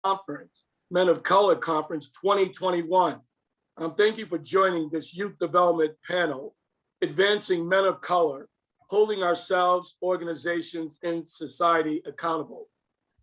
Conference, Men of Color Conference 2021. Thank you for joining this youth development panel, Advancing Men of Color, Holding Ourselves, Organizations, and Society Accountable.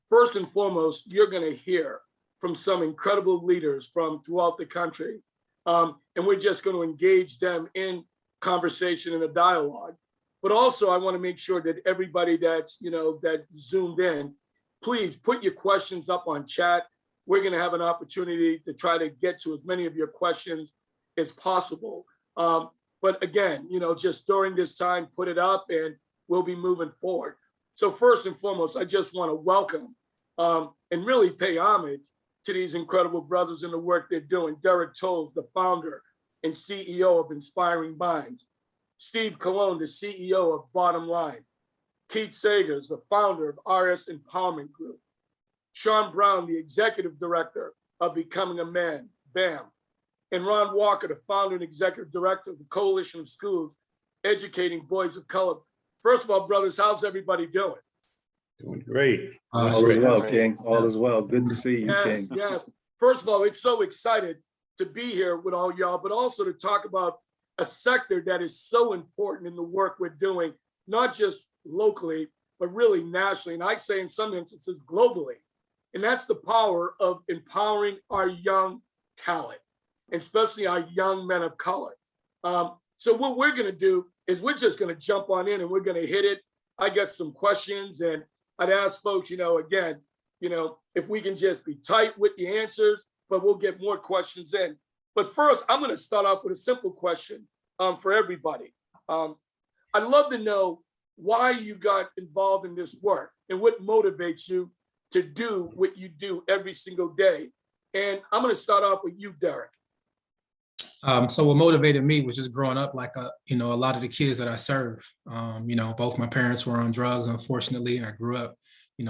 First and foremost, you're going to hear from some incredible leaders from throughout the country, and we're just going to engage them in conversation and a dialogue. But also, I want to make sure that everybody that's, that zoomed in, please put your questions up on chat. We're going to have an opportunity to try to get to as many of your questions as possible. But again, just during this time, put it up and we'll be moving forward. So first and foremost, I just want to welcome and really pay homage to these incredible brothers and the work they're doing. Deryck Toles, the founder and CEO of Inspiring Minds. Steve Colon, the CEO of Bottom Line. Keith Sagers, the founder of RS Empowerment Group. Shawn Brown, the executive director of Becoming a Man, BAM. And Ron Walker, the founder and executive director of the Coalition of Schools Educating Boys of Color. First of all, brothers, how's everybody doing? Doing great. All is well, King. All is well. Good to see you, King. Yes. First of all, it's so excited to be here with all y'all, but also to talk about a sector that is so important in the work we're doing, not just locally, but really nationally. And I say in some instances globally. And that's the power of empowering our young talent, especially our young men of color. So what we're going to do is we're just going to jump on in and we're going to hit it. I got some questions and I'd ask folks, again, if we can just be tight with the answers, but we'll get more questions in. But first, I'm going to start off with a simple question for everybody. I'd love to know why you got involved in this work and what motivates you to do what you do every single day. And I'm going to start off with you, Deryck. So what motivated me was just growing up like a lot of the kids that I serve. Both my parents were on drugs, unfortunately. I grew up,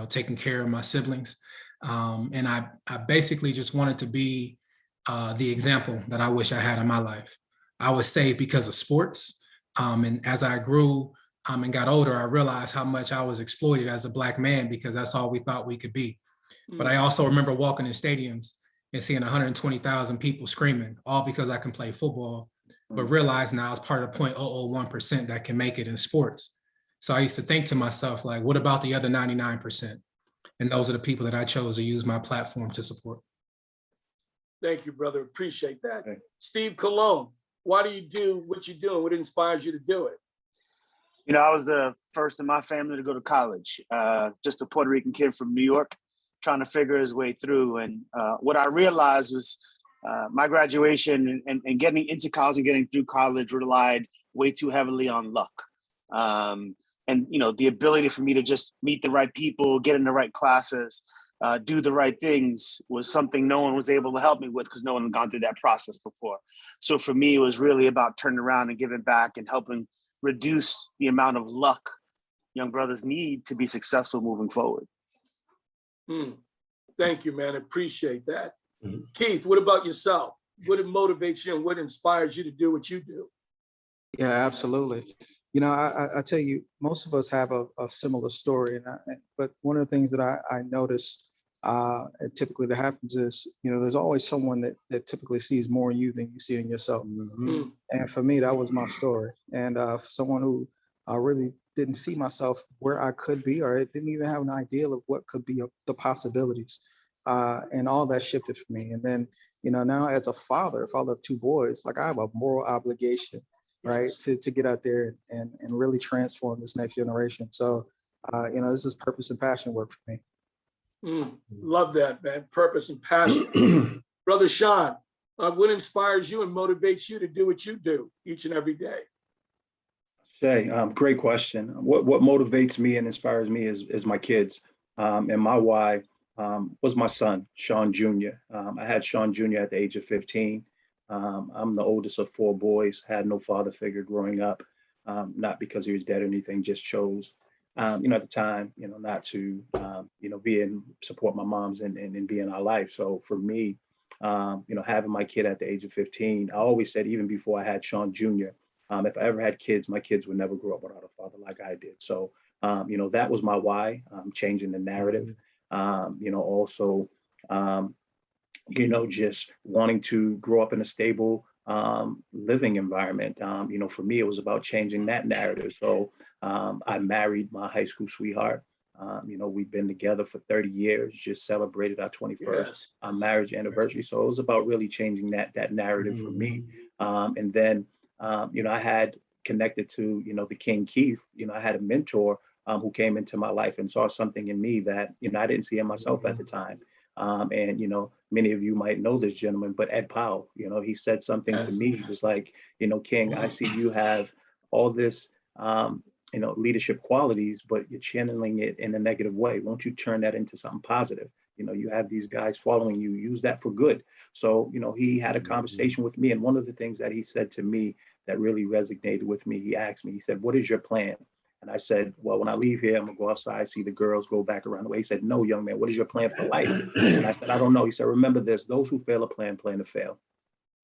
taking care of my siblings. And I basically just wanted to be the example that I wish I had in my life. I was saved because of sports. And as I grew and got older, I realized how much I was exploited as a Black man because that's all we thought we could be. But I also remember walking in stadiums and seeing 120,000 people screaming, all because I can play football, but realize now I was part of the 0.001% that can make it in sports. So I used to think to myself, like, what about the other 99%? And those are the people that I chose to use my platform to support. Thank you, brother. Appreciate that. Okay. Steve Colon, why do you do what you do and what inspires you to do it? I was the first in my family to go to college, just a Puerto Rican kid from New York, trying to figure his way through. And what I realized was my graduation and getting into college and getting through college relied way too heavily on luck. And the ability for me to just meet the right people, get in the right classes, do the right things was something no one was able to help me with because no one had gone through that process before. So for me, it was really about turning around and giving back and helping reduce the amount of luck young brothers need to be successful moving forward. Thank you, man. Appreciate that. Keith, what about yourself? What motivates you and what inspires you to do what you do? Yeah, absolutely. I tell you, most of us have a similar story, but one of the things that I notice typically that happens is, there's always someone that typically sees more in you than you see in yourself. And for me, that was my story. And for someone who really didn't see myself where I could be, or didn't even have an idea of what could be the possibilities. And all that shifted for me. And then, now as a father of two boys, like I have a moral obligation, right, to get out there and really transform this next generation. So, this is purpose and passion work for me. Love that, man. Purpose and passion. Brother Shawn, what inspires you and motivates you to do what you do each and every day? Shay, great question. What motivates me and inspires me is my kids. And my why was my son, Shawn Jr. I had Shawn Jr. at the age of 15. I'm the oldest of four boys, had no father figure growing up, not because he was dead or anything, just chose, at the time, not to, support my mom's and be in our life. So for me, having my kid at the age of 15, I always said, even before I had Shawn Jr., if I ever had kids, my kids would never grow up without a father like I did. So, that was my why, changing the narrative. Also Just wanting to grow up in a stable living environment. For me, it was about changing that narrative. So I married my high school sweetheart. We've been together for 30 years, just celebrated our 21st Yes. marriage anniversary. So it was about really changing that narrative for me. And then, I had connected to, the King Keith. I had a mentor who came into my life and saw something in me that, I didn't see in myself at the time. And many of you might know this gentleman, but Ed Powell, he said something to Yes. me. He was like, King, I see you have all this, leadership qualities, but you're channeling it in a negative way. Won't you turn that into something positive? You have these guys following you, use that for good. So, he had a conversation with me. And one of the things that he said to me that really resonated with me, he asked me, he said, what is your plan? And I said, well, when I leave here, I'm gonna go outside, see the girls, go back around the way. He said, no, young man, what is your plan for life? And I said, I don't know. He said, remember this, those who fail a plan to fail.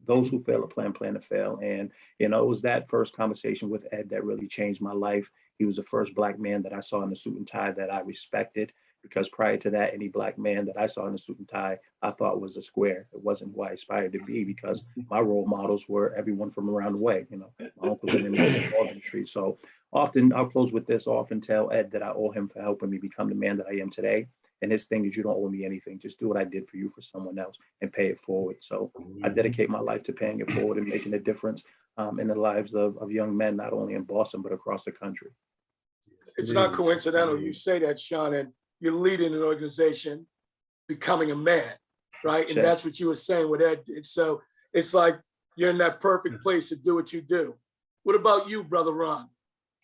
Those who fail a plan to fail. And, it was that first conversation with Ed that really changed my life. He was the first Black man that I saw in a suit and tie that I respected, because prior to that, any Black man that I saw in a suit and tie, I thought was a square. It wasn't who I aspired to be, because my role models were everyone from around the way. My uncle's in the law industry. So often, I'll close with this, I often tell Ed that I owe him for helping me become the man that I am today. And his thing is, you don't owe me anything. Just do what I did for you for someone else and pay it forward. So I dedicate my life to paying it forward and making a difference in the lives of young men, not only in Boston, but across the country. It's not coincidental you say that, Shawn, and you're leading an organization, becoming a man, right? And Sure. that's what you were saying with Ed did. So it's like you're in that perfect place to do what you do. What about you, Brother Ron?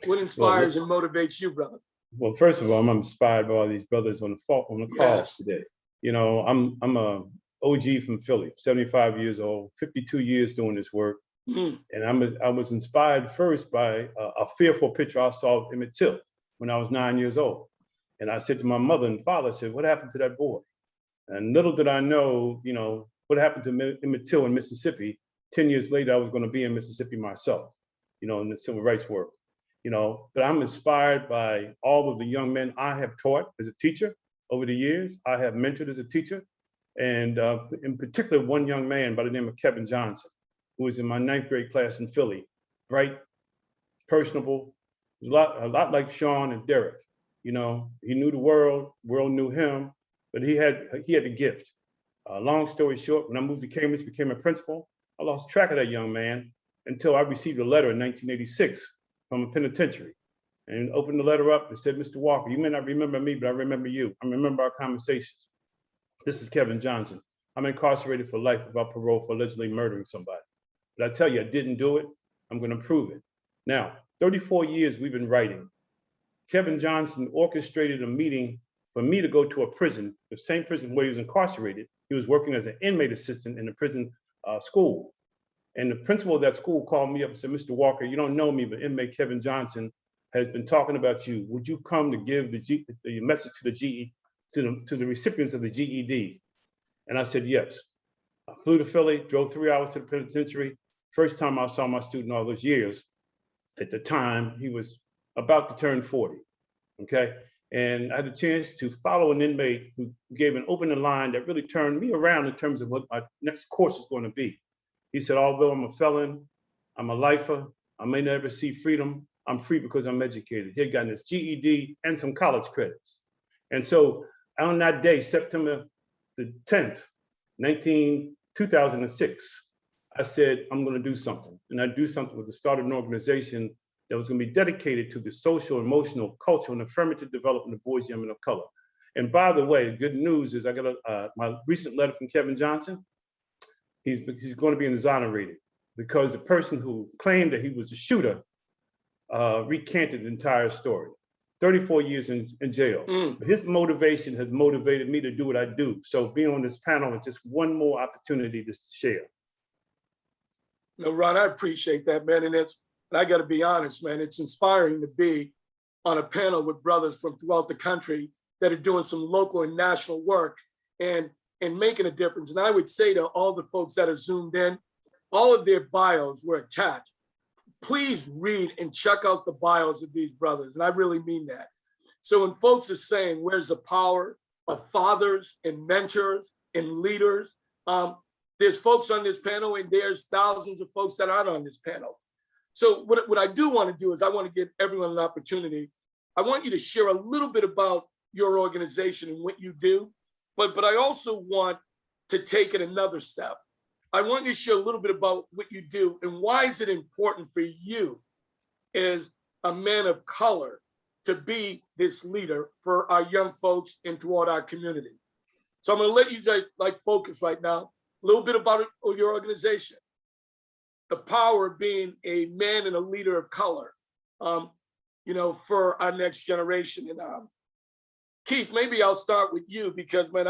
What inspires and motivates you, brother? Well, first of all, I'm inspired by all these brothers on the call Yes. today. I'm a OG from Philly, 75 years old, 52 years doing this work. Mm. And I was inspired first by a fearful picture I saw of Emmett Till when I was 9 years old. And I said to my mother and father, I said, what happened to that boy? And little did I know, what happened to Emmett Till in Mississippi. 10 years later, I was going to be in Mississippi myself, in the civil rights work. But I'm inspired by all of the young men I have taught as a teacher over the years. I have mentored as a teacher. And in particular, one young man by the name of Kevin Johnson, who was in my 9th grade class in Philly, bright, personable, a lot like Shawn and Deryck. He knew the world knew him, but he had a gift. Long story short, when I moved to Cambridge, became a principal, I lost track of that young man until I received a letter in 1986 from a penitentiary, and opened the letter up and said, Mr. Walker, you may not remember me, but I remember you. I remember our conversations. This is Kevin Johnson. I'm incarcerated for life without parole for allegedly murdering somebody. But I tell you, I didn't do it. I'm going to prove it. Now, 34 years we've been writing. Kevin Johnson orchestrated a meeting for me to go to a prison, the same prison where he was incarcerated. He was working as an inmate assistant in the prison school. And the principal of that school called me up and said, Mr. Walker, you don't know me, but inmate Kevin Johnson has been talking about you. Would you come to give the message to the recipients of the GED? And I said, yes. I flew to Philly, drove 3 hours to the penitentiary. First time I saw my student all those years. At the time, he was about to turn 40, okay? And I had a chance to follow an inmate who gave an opening line that really turned me around in terms of what my next course is going to be. He said, although I'm a felon, I'm a lifer, I may never see freedom, I'm free because I'm educated. He had gotten his GED and some college credits. And so on that day, September the 10th, 2006, I said, I'm going to do something. And I do something with the start of an organization that was going to be dedicated to the social, emotional, cultural, and affirmative development of boys, young men of color. And by the way, good news is I got my recent letter from Kevin Johnson. He's going to be exonerated because the person who claimed that he was the shooter recanted the entire story. 34 years in jail. Mm. His motivation has motivated me to do what I do. So being on this panel is just one more opportunity to share. No, Ron, I appreciate that, man. And I got to be honest, man, it's inspiring to be on a panel with brothers from throughout the country that are doing some local and national work and making a difference. And I would say to all the folks that are zoomed in, all of their bios were attached. Please read and check out the bios of these brothers. And I really mean that. So when folks are saying, where's the power of fathers and mentors and leaders. There's folks on this panel and there's thousands of folks that aren't on this panel. So what I do want to do is I want to give everyone an opportunity. I want you to share a little bit about your organization and what you do, but I also want to take it another step. I want you to share a little bit about what you do and why is it important for you as a man of color to be this leader for our young folks and toward our community. So I'm going to let you guys focus right now, a little bit about your organization, the power of being a man and a leader of color, for our next generation. And Keith, maybe I'll start with you because, man,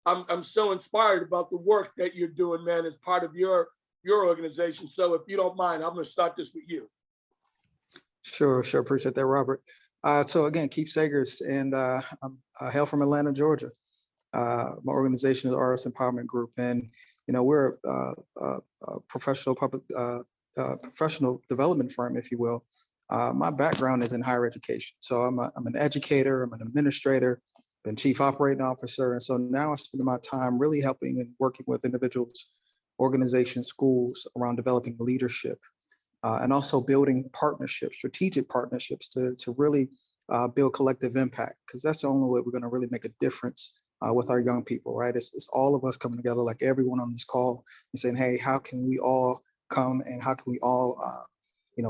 I'm so inspired about the work that you're doing, man, as part of your organization. So if you don't mind, I'm going to start this with you. Sure. Appreciate that, Robert. So again, Keith Sagers, and I'm hail from Atlanta, Georgia. My organization is Artist Empowerment Group, and we're a professional development firm, if you will. My background is in higher education, so I'm an educator, I'm an administrator, been chief operating officer, and so now I spend my time really helping and working with individuals, organizations, schools around developing leadership. And also building partnerships, strategic partnerships to really build collective impact, because that's the only way we're going to really make a difference with our young people, right? It's all of us coming together, like everyone on this call, and saying, hey, how can we all come and how can we all,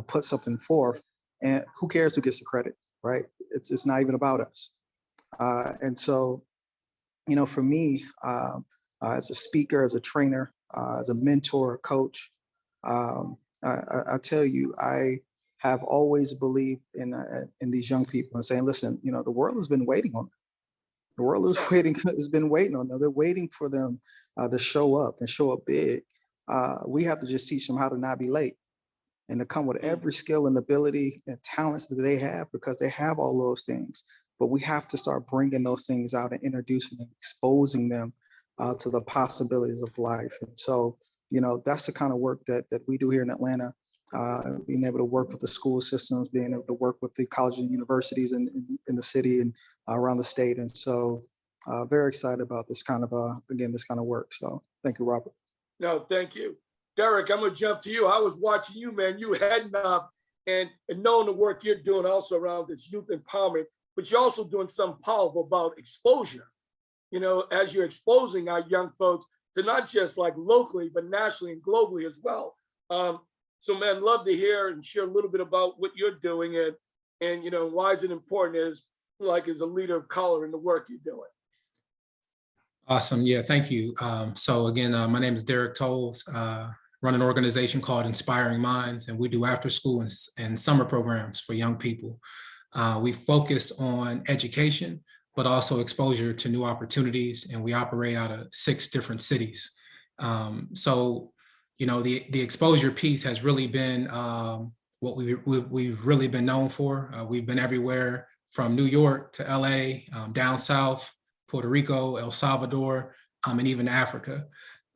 put something forth? And who cares who gets the credit, right? It's not even about us. And so, for me, as a speaker, as a trainer, as a mentor, a coach, I tell you, I have always believed in these young people and saying, listen, the world has been waiting on them. The world has been waiting on them. They're waiting for them to show up and show up big. We have to just teach them how to not be late and to come with every skill and ability and talents that they have, because they have all those things. But we have to start bringing those things out and introducing and exposing them to the possibilities of life. And so, that's the kind of work that we do here in Atlanta, being able to work with the school systems, being able to work with the colleges and universities in the city and around the state. And so very excited about this kind of, this kind of work. So thank you, Robert. No, thank you. Deryck, I'm going to jump to you. I was watching you, man, you heading up and knowing the work you're doing also around this youth empowerment, but you're also doing something powerful about exposure. As you're exposing our young folks to not just locally, but nationally and globally as well. So man, love to hear and share a little bit about what you're doing and why is it important as a leader of color in the work you're doing. Awesome. Yeah, thank you. So again, my name is Deryck Toles. Run an organization called Inspiring Minds, and we do after school and summer programs for young people. We focus on education, but also exposure to new opportunities. And we operate out of 6 different cities. So, the exposure piece has really been what we've really been known for. We've been everywhere from New York to LA, down south, Puerto Rico, El Salvador, and even Africa.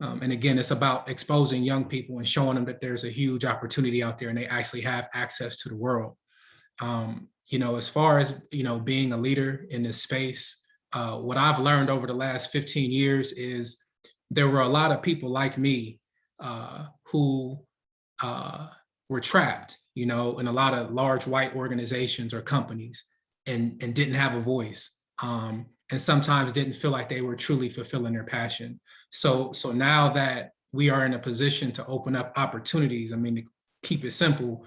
And again, it's about exposing young people and showing them that there's a huge opportunity out there and they actually have access to the world. As far as, being a leader in this space, what I've learned over the last 15 years is there were a lot of people like me who were trapped, in a lot of large white organizations or companies and didn't have a voice. And sometimes didn't feel like they were truly fulfilling their passion. So now that we are in a position to open up opportunities, to keep it simple,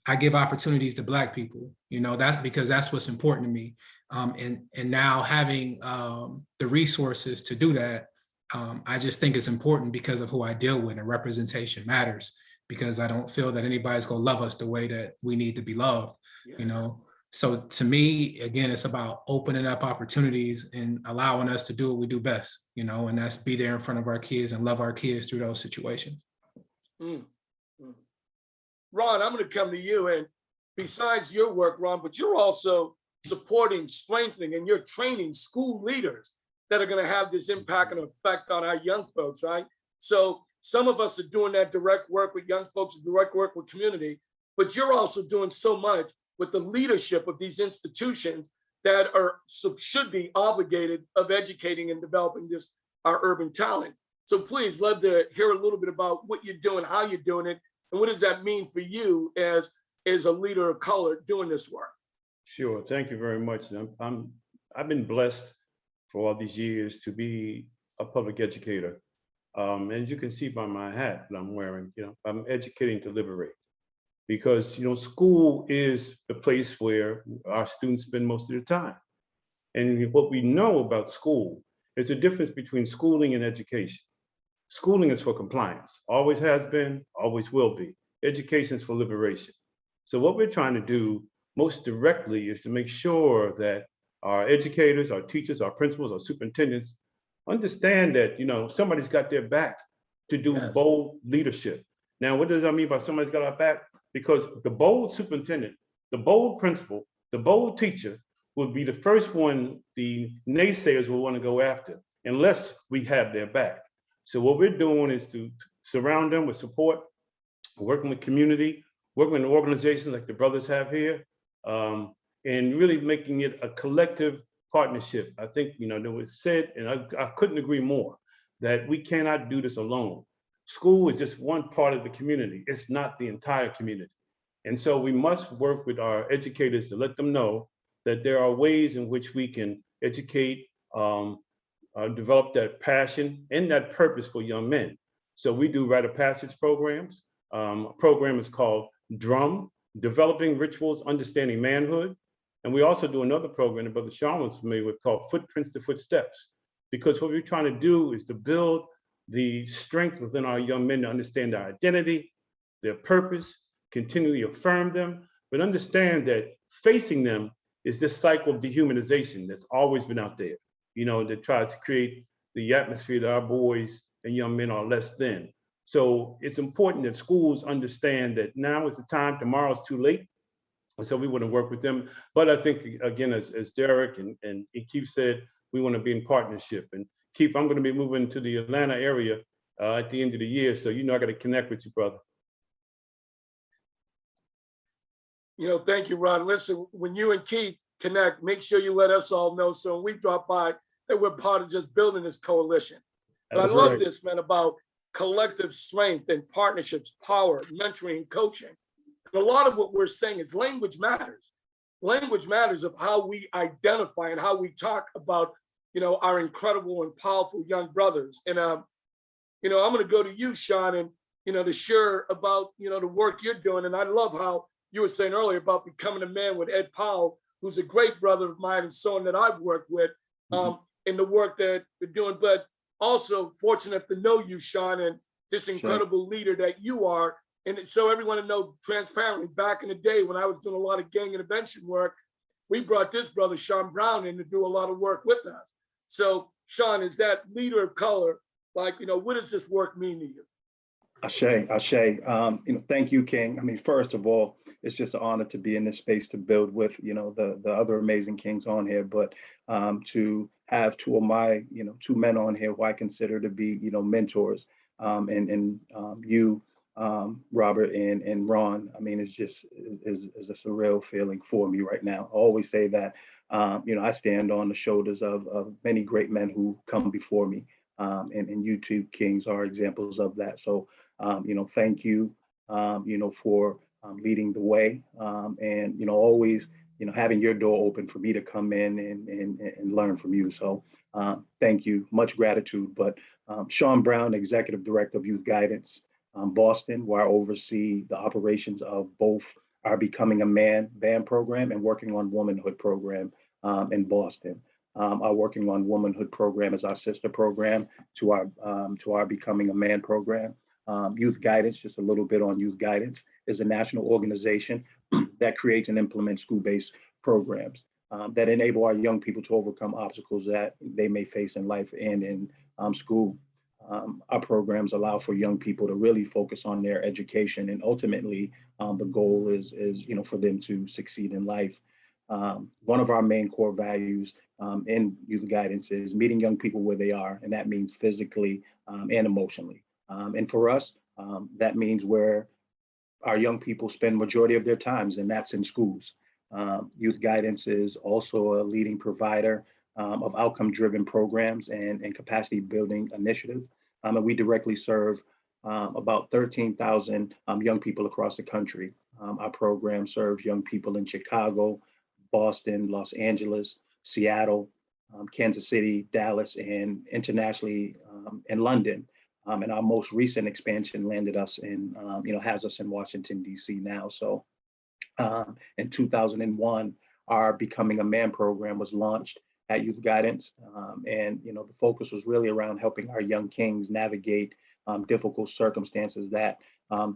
I give opportunities to Black people, that's because that's what's important to me. And now having the resources to do that, I just think it's important because of who I deal with, and representation matters, because I don't feel that anybody's gonna love us the way that we need to be loved, So to me, again, it's about opening up opportunities and allowing us to do what we do best, and that's be there in front of our kids and love our kids through those situations. Ron, I'm going to come to you. And besides your work, Ron, but you're also supporting, strengthening, and you're training school leaders that are going to have this impact and effect on our young folks, right? So some of us are doing that direct work with young folks, direct work with community, but you're also doing so much with the leadership of these institutions that should be obligated of educating and developing our urban talent. So please, love to hear a little bit about what you're doing, how you're doing it, and what does that mean for you as a leader of color doing this work? Sure. Thank you very much. I've been blessed for all these years to be a public educator. As you can see by my hat that I'm wearing, I'm educating to liberate, because school is the place where our students spend most of their time. And what we know about school is the difference between schooling and education. Schooling is for compliance, always has been, always will be. Education is for liberation. So what we're trying to do most directly is to make sure that our educators, our teachers, our principals, our superintendents understand that somebody's got their back to do Yes. bold leadership. Now, what does that mean by somebody's got our back? Because the bold superintendent, the bold principal, the bold teacher will be the first one the naysayers will want to go after, unless we have their back. So what we're doing is to surround them with support, working with community, working with organizations like the brothers have here, and really making it a collective partnership. I think, there was said, and I couldn't agree more, that we cannot do this alone. School is just one part of the community. It's not the entire community. And so we must work with our educators to let them know that there are ways in which we can educate, develop that passion and that purpose for young men. So we do rite of passage programs. A program is called DRUM, Developing Rituals, Understanding Manhood. And we also do another program that Brother Shawn was familiar with called Footprints to Footsteps. Because what we're trying to do is to build the strength within our young men to understand their identity, their purpose, continually affirm them, but understand that facing them is this cycle of dehumanization that's always been out there, that tries to create the atmosphere that our boys and young men are less than. So it's important that schools understand that now is the time, tomorrow's too late. And so we want to work with them. But I think, again, as Deryck and Keith said, we want to be in partnership. And Keith, I'm going to be moving to the Atlanta area at the end of the year. So, I got to connect with you, brother. Thank you, Ron. Listen, when you and Keith connect, make sure you let us all know so when we drop by that we're part of just building this coalition. And I love right. this, man, about collective strength and partnerships, power, mentoring, coaching. And a lot of what we're saying is language matters. Language matters of how we identify and how we talk about, our incredible and powerful young brothers. And, I'm going to go to you, Shawn, and, to share about, the work you're doing. And I love how you were saying earlier about becoming a man with Ed Powell, who's a great brother of mine and someone that I've worked with in the work that they're doing. But also fortunate to know you, Shawn, and this incredible leader that you are. And so everyone to know transparently, back in the day when I was doing a lot of gang intervention work, we brought this brother, Shawn Brown, in to do a lot of work with us. So Shawn, is that leader of color, what does this work mean to you? Ashe. Thank you, King. I mean, first of all, it's just an honor to be in this space to build with, the other amazing kings on here, but to have two of my, two men on here who I consider to be, mentors, and you, Robert and Ron. I mean, it's just is a surreal feeling for me right now. I always say that, I stand on the shoulders of many great men who come before me. And you two kings are examples of that. So, thank you, for leading the way, and, always, having your door open for me to come in and learn from you. So thank you, much gratitude. But Shawn Brown, Executive Director of Youth Guidance, Boston, where I oversee the operations of both our Becoming a Man band program and Working on Womanhood program in Boston. Our Working on Womanhood program is our sister program to our Becoming a Man program. Youth Guidance, just a little bit on Youth Guidance, is a national organization that creates and implements school-based programs that enable our young people to overcome obstacles that they may face in life and in school. Our programs allow for young people to really focus on their education, and ultimately the goal is for them to succeed in life. One of our main core values in Youth Guidance is meeting young people where they are, and that means physically and emotionally. And for us, that means where our young people spend majority of their times, and that's in schools. Youth Guidance is also a leading provider of outcome-driven programs and capacity building initiatives. And we directly serve about 13,000 young people across the country. Our program serves young people in Chicago, Boston, Los Angeles, Seattle, Kansas City, Dallas, and internationally in London. And our most recent expansion landed us in, has us in Washington, D.C. now. So in 2001, our Becoming a Man program was launched at Youth Guidance. And, the focus was really around helping our young kings navigate difficult circumstances that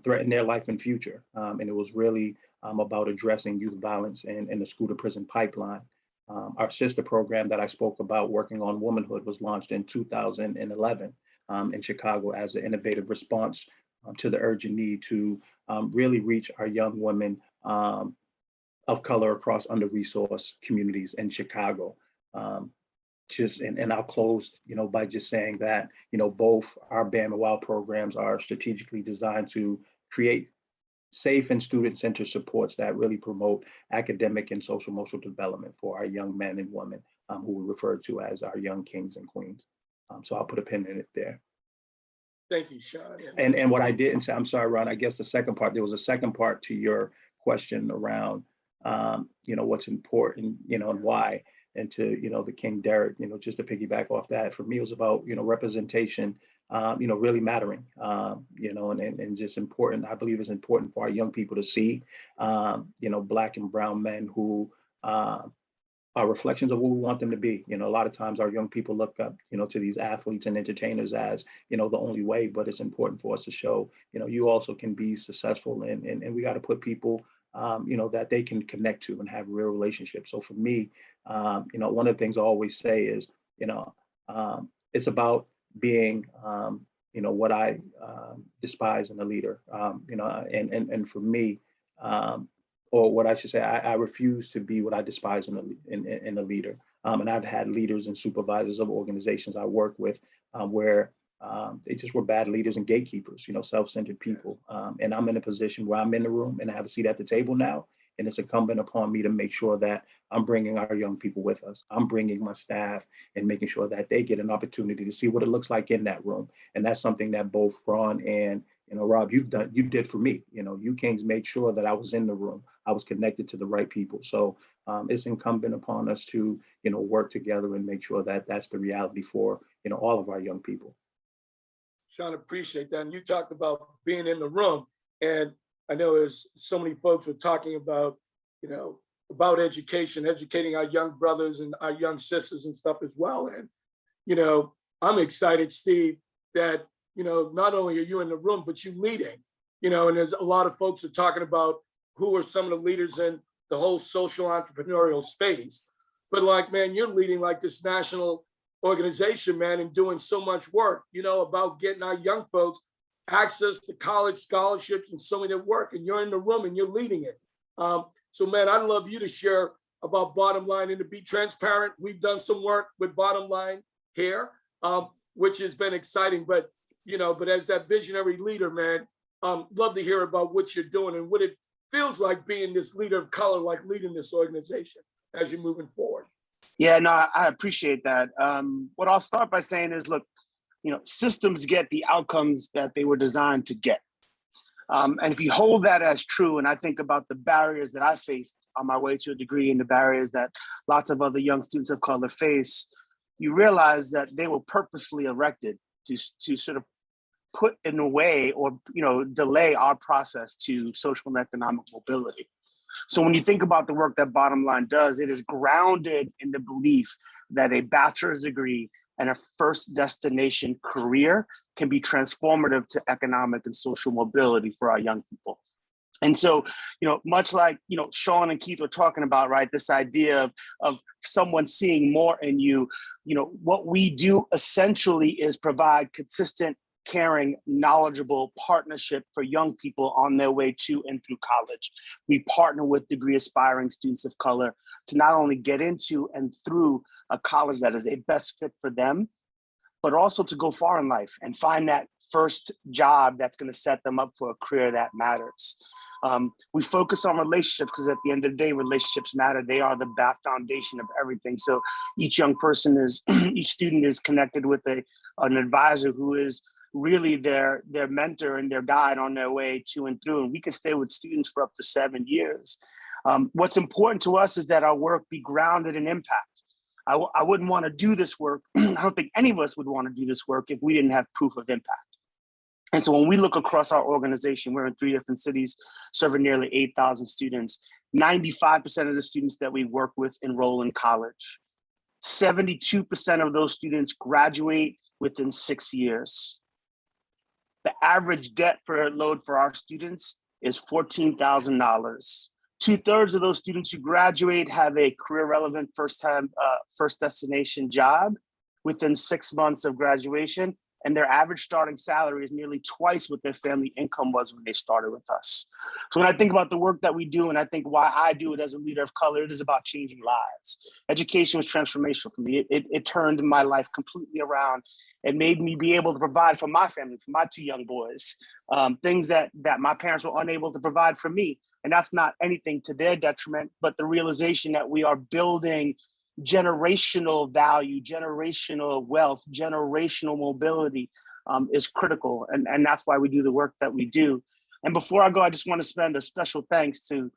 threaten their life and future. And it was really about addressing youth violence and the school to prison pipeline. Our sister program that I spoke about, working on womanhood, was launched in 2011 in Chicago as an innovative response to the urgent need to really reach our young women of color across under-resourced communities in Chicago. And I'll close, by just saying that, both our BAM and WOW programs are strategically designed to create safe and student-centered supports that really promote academic and social emotional development for our young men and women who we refer to as our young kings and queens. So I'll put a pin in it there. Thank you, Shawn. And what I didn't say, I'm sorry, Ron, I guess the second part, there was a second part to your question around, what's important, and why. And to, the King Deryck, just to piggyback off that, for me, it was about, representation, really mattering, and just important. I believe it's important for our young people to see, Black and brown men who are reflections of what we want them to be. A lot of times our young people look up, to these athletes and entertainers as, the only way, but it's important for us to show, you also can be successful, and we got to put people that they can connect to and have real relationships. So for me, one of the things I always say is, it's about being, what I despise in a leader, and for me, or what I should say, I refuse to be what I despise in a leader. And I've had leaders and supervisors of organizations I work with where they just were bad leaders and gatekeepers, self-centered people. And I'm in a position where I'm in the room and I have a seat at the table now. And it's incumbent upon me to make sure that I'm bringing our young people with us. I'm bringing my staff and making sure that they get an opportunity to see what it looks like in that room. And that's something that both Ron and Rob, you did for me. You Kings made sure that I was in the room. I was connected to the right people. So it's incumbent upon us to, work together and make sure that that's the reality for, all of our young people. Shawn, appreciate that. And you talked about being in the room. And I know as so many folks were talking about, about education, educating our young brothers and our young sisters and stuff as well. And, I'm excited, Steve, that, not only are you in the room, but you leading, and there's a lot of folks are talking about who are some of the leaders in the whole social entrepreneurial space. But like, man, you're leading like this national organization, man, and doing so much work, about getting our young folks access to college scholarships and so many work, and you're in the room and you're leading it. So, man, I'd love you to share about Bottom Line and to be transparent. We've done some work with Bottom Line here, which has been exciting. But, but as that visionary leader, man, love to hear about what you're doing and what it feels like being this leader of color, like leading this organization as you're moving forward. Yeah, no, I appreciate that. What I'll start by saying is, look, systems get the outcomes that they were designed to get. And if you hold that as true, and I think about the barriers that I faced on my way to a degree and the barriers that lots of other young students of color face, you realize that they were purposefully erected to sort of put in a way or, delay our process to social and economic mobility. So when you think about the work that Bottom Line does, it is grounded in the belief that a bachelor's degree and a first destination career can be transformative to economic and social mobility for our young people. And so, much like, Shawn and Keith were talking about, right, this idea of someone seeing more in you, what we do essentially is provide consistent, caring, knowledgeable partnership for young people on their way to and through college. We partner with degree aspiring students of color to not only get into and through a college that is a best fit for them, but also to go far in life and find that first job that's going to set them up for a career that matters. We focus on relationships because at the end of the day, relationships matter. They are the foundation of everything. So each young person is, each student is connected with an advisor who is really their mentor and their guide on their way to and through. And we can stay with students for up to 7 years. What's important to us is that our work be grounded in impact. I wouldn't want to do this work. I don't think any of us would want to do this work if we didn't have proof of impact. And so when we look across our organization, we're in 3 different cities, serving nearly 8,000 students. 95% of the students that we work with enroll in college. 72% of those students graduate within 6 years. The average debt load for our students is $14,000. 2/3 of those students who graduate have a career relevant first destination job within 6 months of graduation. And their average starting salary is nearly twice what their family income was when they started with us. So when I think about the work that we do, and I think why I do it as a leader of color, it is about changing lives. Education was transformational for me. It turned my life completely around and made me be able to provide for my family, for my 2 young boys, things that my parents were unable to provide for me. And that's not anything to their detriment, but the realization that we are building generational value, generational wealth, generational mobility is critical. And that's why we do the work that we do. And before I go, I just want to spend a special thanks to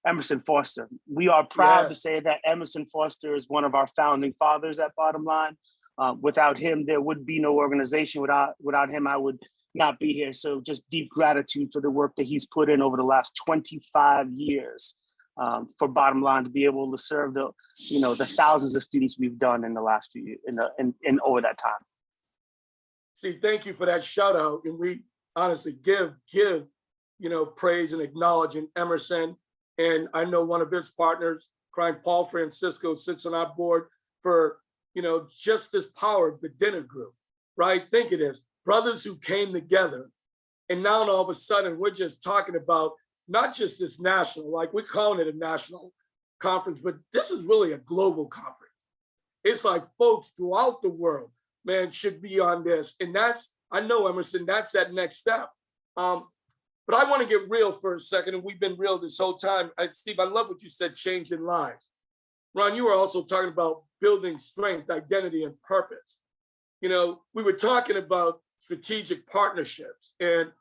Emerson Foster. We are proud to say that Emerson Foster is one of our founding fathers at Bottom Line. Without him, there would be no organization. Without him, I would not be here. So just deep gratitude for the work that he's put in over the last 25 years. For Bottom Line to be able to serve the thousands of students we've done in the last few years, in over that time. See, thank you for that shout out. And we honestly give praise and acknowledging Emerson. And I know one of his partners, Paul Francisco, sits on our board for, just this power of the dinner group, right? Think of this, brothers who came together. And now all of a sudden, we're just talking about not just this national, like we're calling it a national conference, but this is really a global conference. It's like folks throughout the world, man, should be on this. And I know, Emerson, that's that next step. But I want to get real for a second, and we've been real this whole time. Steve, I love what you said, changing lives. Ron, you were also talking about building strength, identity, and purpose. We were talking about strategic partnerships and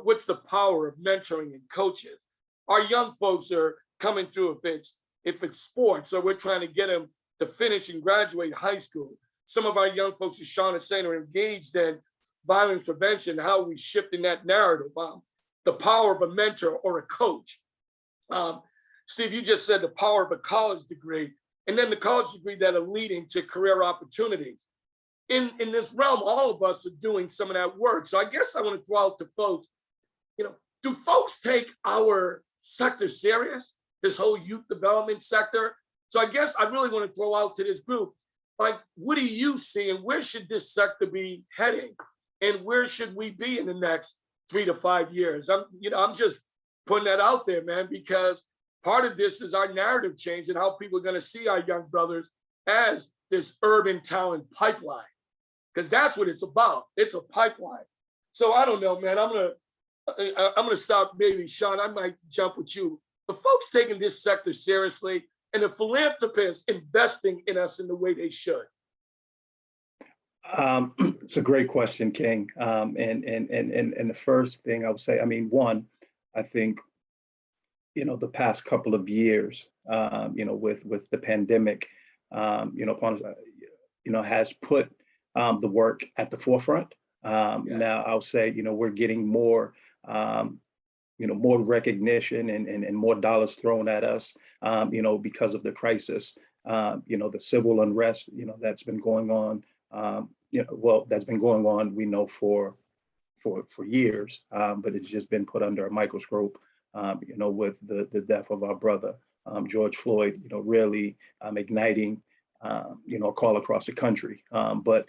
what's the power of mentoring and coaches. Our young folks are coming through if it's sports, or we're trying to get them to finish and graduate high school. Some of our young folks, as Shawn is saying, are engaged in violence prevention, how we shift in that narrative. The power of a mentor or a coach. Steve, you just said the power of a college degree, and then the college degree that are leading to career opportunities. In this realm, all of us are doing some of that work. So I guess I want to throw out to folks, do folks take our sector serious, this whole youth development sector? So I guess I really want to throw out to this group, like, what do you see and where should this sector be heading? And where should we be in the next 3 to 5 years? I'm just putting that out there, man, because part of this is our narrative change and how people are going to see our young brothers as this urban talent pipeline. Because that's what it's about. It's a pipeline. So I don't know, man. I'm gonna stop. Maybe Shawn, I might jump with you. The folks taking this sector seriously, and the philanthropists investing in us in the way they should. It's a great question, King. And the first thing I would say, one, I think, the past couple of years, with the pandemic, has put the work at the forefront. Now I'll say, we're getting more, more recognition and more dollars thrown at us, because of the crisis, the civil unrest, that's been going on, that's been going on, we know for years, but it's just been put under a microscope, with the death of our brother, George Floyd, really igniting, a call across the country. But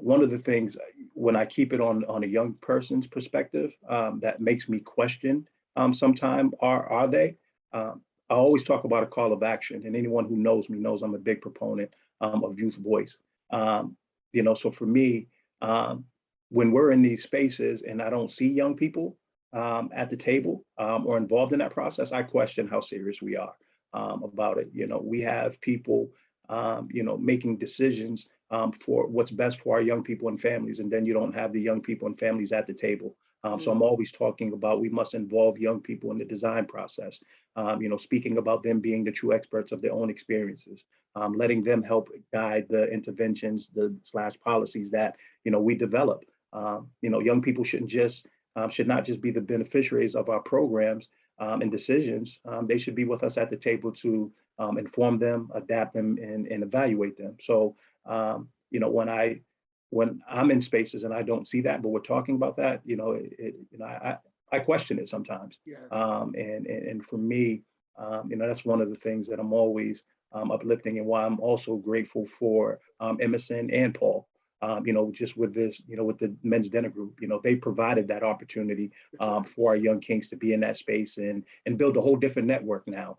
one of the things when I keep it on a young person's perspective, that makes me question sometime are they? I always talk about a call of action, and anyone who knows me knows I'm a big proponent of youth voice. So for me, when we're in these spaces and I don't see young people, at the table or involved in that process, I question how serious we are about it. We have people, making decisions for what's best for our young people and families, and then you don't have the young people and families at the table. So I'm always talking about we must involve young people in the design process, speaking about them being the true experts of their own experiences, letting them help guide the interventions, the / policies that, we develop. Young people should not just be the beneficiaries of our programs and decisions. They should be with us at the table to inform them, adapt them, and evaluate them. So, when I'm in spaces and I don't see that, but we're talking about that, I question it sometimes. Yes. And for me, that's one of the things that I'm always uplifting, and why I'm also grateful for Emerson and Paul. Just with this, with the men's dinner group, they provided that opportunity for our young kings to be in that space and build a whole different network now.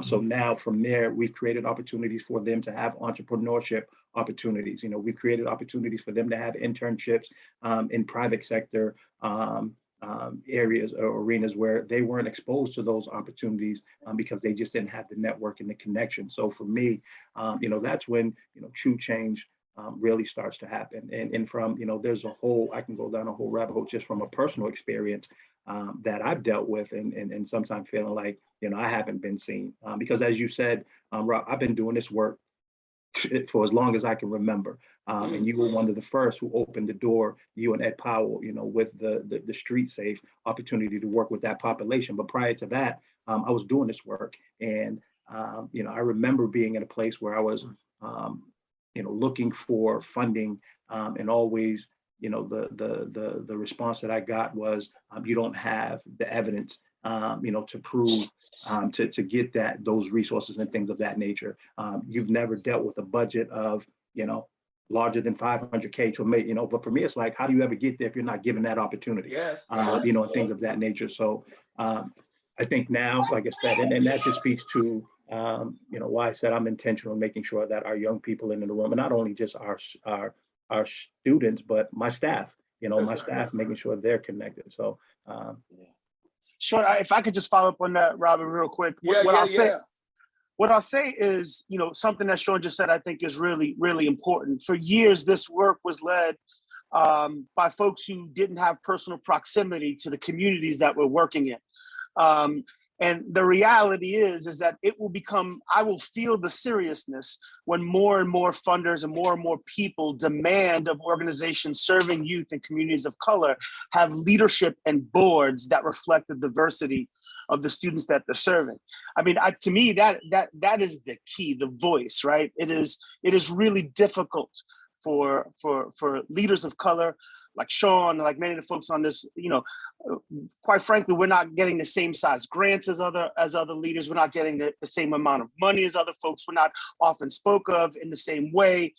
So now from there, we've created opportunities for them to have entrepreneurship opportunities. We've created opportunities for them to have internships in private sector areas or arenas where they weren't exposed to those opportunities because they just didn't have the network and the connection. So for me, that's when, true change really starts to happen. And from, there's I can go down a whole rabbit hole just from a personal experience that I've dealt with and sometimes feeling like, I haven't been seen. Because as you said, Rob, I've been doing this work for as long as I can remember. And you were one of the first who opened the door, you and Ed Powell, with the street safe opportunity to work with that population. But prior to that, I was doing this work. And, I remember being in a place where I was, looking for funding and always, the response that I got was, you don't have the evidence, to prove, to get those resources and things of that nature. You've never dealt with a budget of, larger than 500K to make, but for me, it's like, how do you ever get there if you're not given that opportunity? Yes. And things of that nature. So I think now, like I said, and that just speaks to, why I said I'm intentional in making sure that our young people in the room, and not only just our students, but my staff, making sure they're connected. So, Shawn, if I could just follow up on that, Robin, real quick. What I'll say is, something that Shawn just said, I think is really, really important. For years, this work was led by folks who didn't have personal proximity to the communities that we're working in. And the reality is that I will feel the seriousness when more and more funders and more people demand of organizations serving youth and communities of color have leadership and boards that reflect the diversity of the students that they're serving. I mean, to me, that is the key, the voice, right? It is really difficult for leaders of color, like Shawn, like many of the folks on this, quite frankly, we're not getting the same size grants as other leaders. We're not getting the same amount of money as other folks. We're not often spoke of in the same way.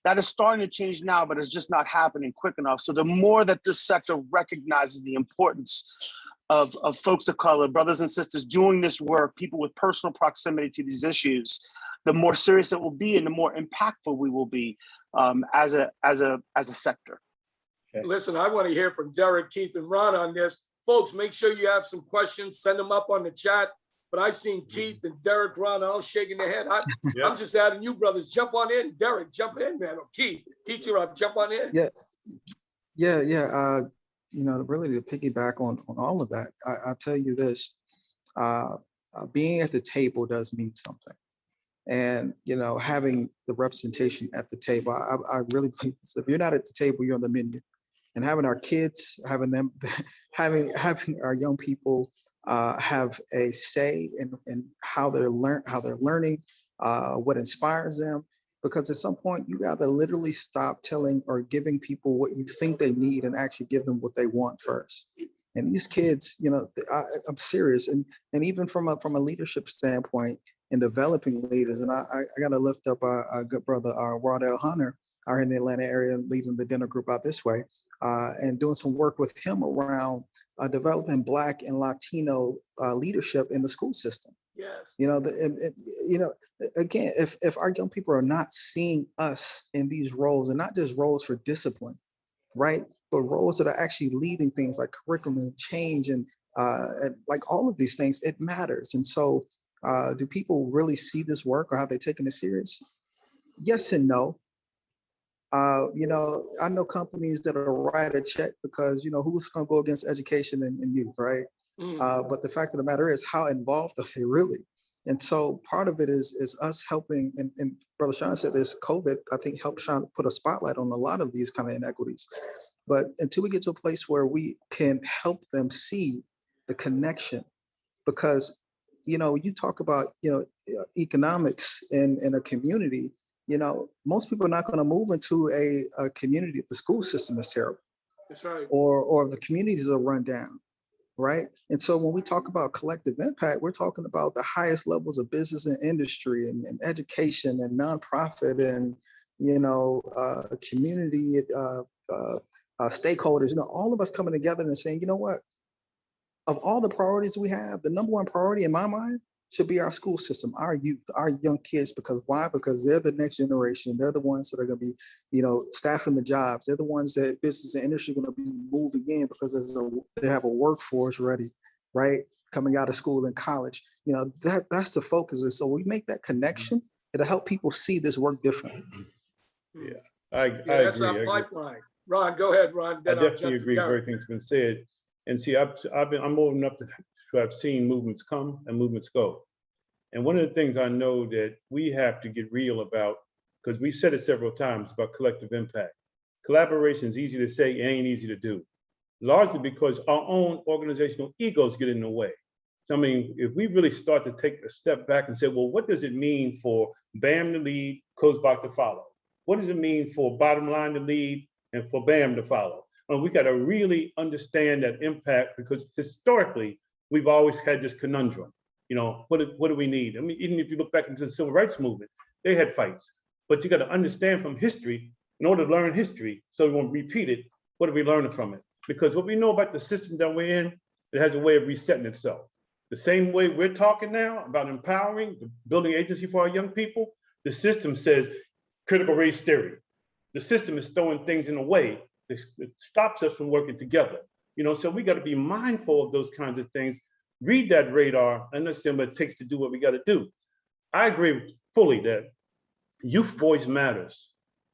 That is starting to change now, but it's just not happening quick enough. So the more that this sector recognizes the importance of folks of color, brothers and sisters doing this work, people with personal proximity to these issues, the more serious it will be and the more impactful we will be as a sector. Listen, I want to hear from Deryck, Keith, and Ron on this. Folks, make sure you have some questions, send them up on the chat. But I seen Keith and Deryck, Ron, all shaking their head. I'm just adding you brothers. Jump on in. Deryck, jump in, man. Or Keith, you're up. Jump on in. Yeah. Really to piggyback on all of that, I'll tell you this, being at the table does mean something. And, having the representation at the table, I really believe this. If you're not at the table, you're on the menu. And having our kids, having our young people have a say in how they're learning, what inspires them. Because at some point, you got to literally stop telling or giving people what you think they need and actually give them what they want first. And these kids, I'm serious. And even from a leadership standpoint in developing leaders, and I got to lift up our good brother, Wardell Hunter, out in the Atlanta area, leading the dinner group out this way, and doing some work with him around developing Black and Latino leadership in the school system. Yes. Again, if our young people are not seeing us in these roles, and not just roles for discipline, right? But roles that are actually leading things like curriculum change and like all of these things, it matters. And so do people really see this work, or have they taken it serious? Yes and no. I know companies that will write a check because, who's going to go against education and youth, right? But the fact of the matter is, how involved are they really? And so part of it is us helping, and Brother Shawn said this, COVID, I think, helped Shawn put a spotlight on a lot of these kind of inequities. But until we get to a place where we can help them see the connection, because, you talk about, economics in a community, most people are not going to move into a community if the school system is terrible. That's right. Or the communities are run down, right? And so when we talk about collective impact, we're talking about the highest levels of business and industry and education and nonprofit and, community stakeholders, all of us coming together and saying, you know what, of all the priorities we have, the number one priority in my mind should be our school system, our youth, our young kids. Because why? Because they're the next generation. They're the ones that are going to be, staffing the jobs. They're the ones that business and industry are going to be moving in because they have a workforce ready, right? Coming out of school and college. That's the focus. And so we make that connection. It'll help people see this work differently. Yeah, I That's agree. our pipeline. Ron, go ahead, Ron. I Then I'll definitely jump to agree with Deryck. everything's been said. And see, I'm old enough to have seen movements come and movements go. And one of the things I know that we have to get real about, because we've said it several times about collective impact. Collaboration is easy to say, it ain't easy to do. Largely because our own organizational egos get in the way. So, I mean, if we really start to take a step back and say, well, what does it mean for BAM to lead, Kozbach to follow? What does it mean for Bottom Line to lead and for BAM to follow? And we got to really understand that impact, because historically, we've always had this conundrum. What do we need? I mean, even if you look back into the civil rights movement, they had fights. But you got to understand from history, in order to learn history, so we won't repeat it, what are we learning from it? Because what we know about the system that we're in, it has a way of resetting itself. The same way we're talking now about empowering, building agency for our young people, the system says critical race theory. The system is throwing things in a way that stops us from working together. So we got to be mindful of those kinds of things, read that radar, understand what it takes to do what we got to do. I agree fully that youth voice matters,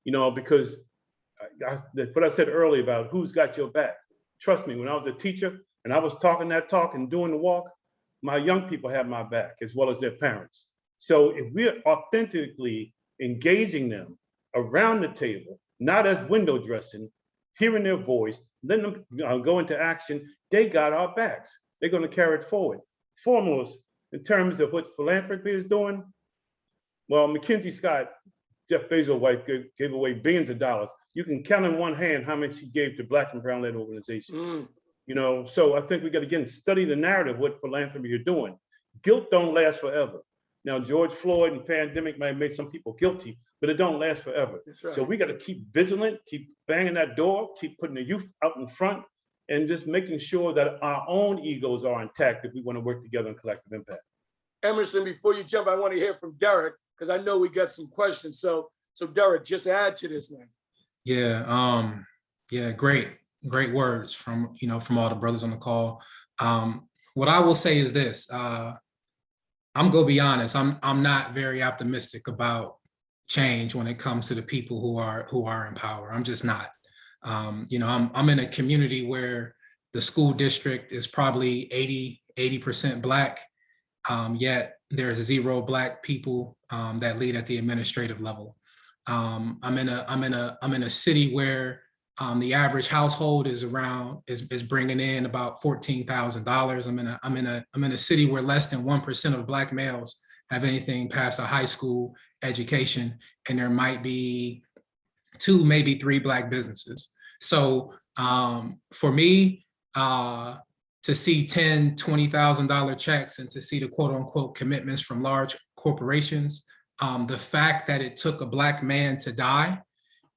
because what I said earlier about who's got your back. Trust me, when I was a teacher and I was talking that talk and doing the walk, my young people had my back as well as their parents. So if we're authentically engaging them around the table, not as window dressing, hearing their voice, letting them go into action, they got our backs. They're going to carry it forward. Foremost, in terms of what philanthropy is doing, well, Mackenzie Scott, Jeff Bezos' wife, gave away billions of dollars. You can count in one hand how much she gave to Black and brown-led organizations. So I think we got to, again, study the narrative, what philanthropy are doing. Guilt don't last forever. Now, George Floyd and pandemic might make some people guilty, but it don't last forever. Right. So we got to keep vigilant, keep banging that door, keep putting the youth out in front, and just making sure that our own egos are intact if we want to work together in collective impact. Emerson, before you jump, I want to hear from Deryck, because I know we got some questions. So Deryck, just add to this now. Yeah, great words from all the brothers on the call. What I will say is this: I'm gonna be honest. I'm not very optimistic about change when it comes to the people who are in power. I'm just not. I'm in a community where the school district is probably 80% Black, yet there's 0 Black people that lead at the administrative level. I'm in a city where the average household is bringing in about $14,000. I'm in a city where less than 1% of Black males have anything past a high school education, and there might be 2, maybe 3 Black businesses. So for me, to see $10,000, $20,000 checks and to see the quote unquote commitments from large corporations, the fact that it took a Black man to die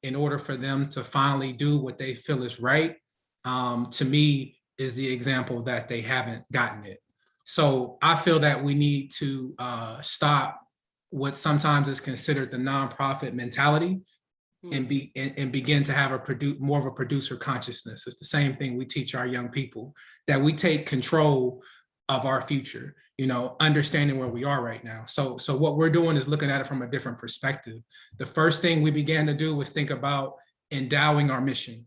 in order for them to finally do what they feel is right, to me is the example that they haven't gotten it. So I feel that we need to stop what sometimes is considered the nonprofit mentality, and begin to have more of a producer consciousness. It's the same thing we teach our young people, that we take control of our future, understanding where we are right now. So what we're doing is looking at it from a different perspective. The first thing we began to do was think about endowing our mission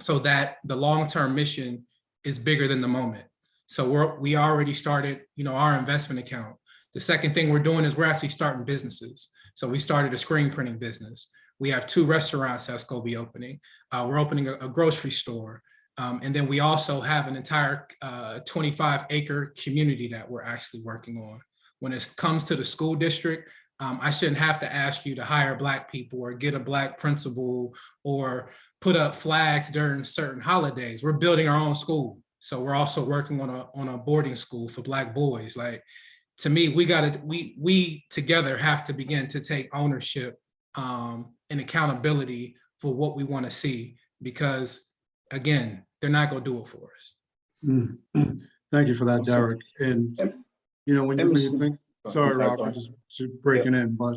so that the long-term mission is bigger than the moment. So we already started, our investment account. The second thing we're doing is we're actually starting businesses. So we started a screen printing business. We have 2 restaurants that's going to be opening. We're opening a grocery store. And then we also have an entire 25-acre community that we're actually working on. When it comes to the school district, I shouldn't have to ask you to hire Black people or get a Black principal or put up flags during certain holidays. We're building our own school. So we're also working on a boarding school for Black boys. Like, to me, we together have to begin to take ownership and accountability for what we want to see, because again, they're not going to do it for us. Thank you for that, Deryck. And when you think, sorry, Ralph, for just breaking in, but